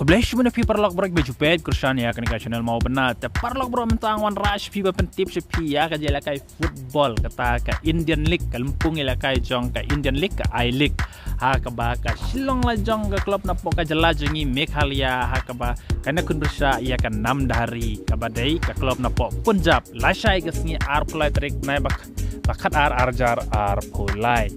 Kublesh mana pi parlok brok baju pet kursan ya kan channel mau benar te parlok brok mentang wan rush pi pentip pi ya ka jela kai football kata ka Indian League kalumpung ila kai jong ka Indian League ka I League ha ka ba ka Shillong la jong ka klub na po ka jela jengi Meghalaya ha ka ba kana kun bersa ya kan 6 hari ka badai ka klub na po Punjab lashai ka singi ar pulai tarik nai bakat ar jar ar pulai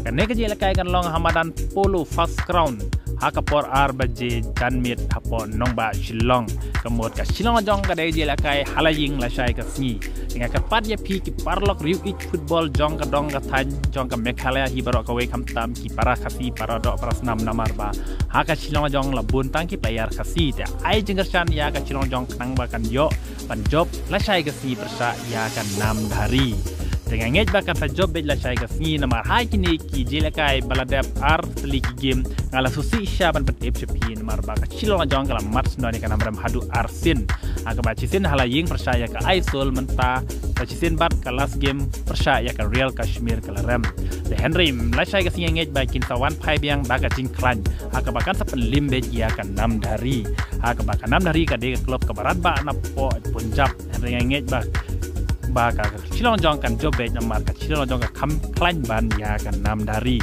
kana ka jela kai kan long hamadan polo first crown hakapor ar baje janmit hapo nongba Shillong kemud ka Shillong jong ka dai jela kai halaying la shai ka sngi dengan kepat ya pi ki parlok riu ik football jong ka dong ka than jong ka Meghalaya hi barok ka we kam tam ki para khasi para dok para snam namar ba ha ka Shillong jong la bun tang ki player khasi te ai jengger chan ya ka Shillong jong nang ba kan yo pan job la shai ka sngi persa ya kan 6 hari dengan ngej bakan sa job bej la shai ka sngi namar hai kini ki jela kai baladap ar seliki game ngala susi syaban petip sepi namar ba ka Shillong jong kala mat sno ni kan amram hadu arsin aga ba cisin halaying percaya ka Aisul menta ka cisin bat kelas game percaya ka Real Kashmir kala rem de Henry la shai ka sngi ngej ba kin sawan pai biang ba ka jing klan aga ba kan sa penlim bej ya kan 6 dari aga ba kan 6 dari ka de klub ka barat ba na po Punjab Henry ngej ba ka Shillong jong kan job bej namar ka Shillong jong ka kam klan ban ya kan 6 dari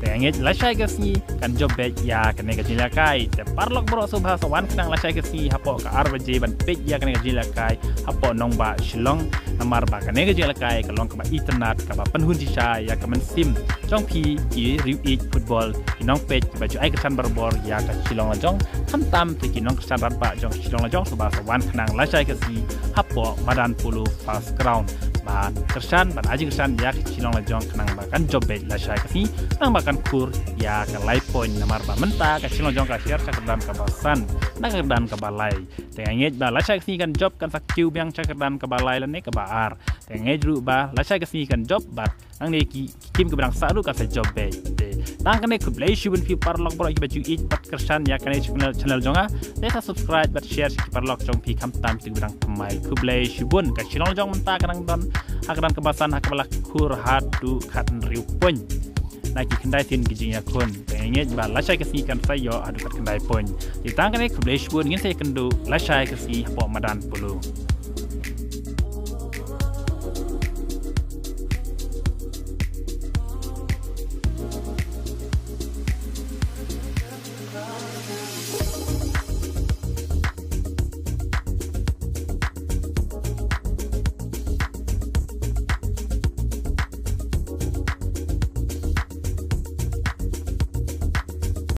ngej la shai ka sngi kan job bej ya kan ka jila kai te parlok bro subha sawan kenang la shai ka sngi hapo ka arbaje ban pej ya kan ka jila kai hapo nongba Shillong namar ba kan ka jila kai ka long ka ba internet ka ba penhun di sha ya ka men sim jong pi ki riu ik football ki nong pej ba ju ai ka san barbor ya ka Shillong jong kam tam te ki nong ka san rat ba jong Shillong jong subha sawan kenang la shai ka sngi hapo madan pulu fast ground ban kersan ban aji kersan ya Shillong jong kenang ba kan job bej la shai ka sngi nang ba kan kur ya ka lai poin namar ba menta ka Shillong jong ka share ka kedan ka basan na ka kedan ka balai dengan ngej ba la shai ka sngi kan job kan sak kiu biang ka kedan ka balai la ne ka ba ar dengan ngej ru ba la shai ka sngi kan job bat nang ne ki kim ka bang saru ka sa job bej tang kan ne kublai shubun fi parlok bro ba ju ik pat kersan ya kan channel jonga desa subscribe bat share ki parlok jong pi kam tam ti bang pemai kublai shubun ka Shillong jong menta kan don hakadan kebasan hakabalak kur hadu khat riu poin naki kendai tin gijing ya kun pengen ba la shai kasi kan sayo adu kat kendai poin ditang kan kublai shubun ngin saya kendu la shai kasi po madan pulu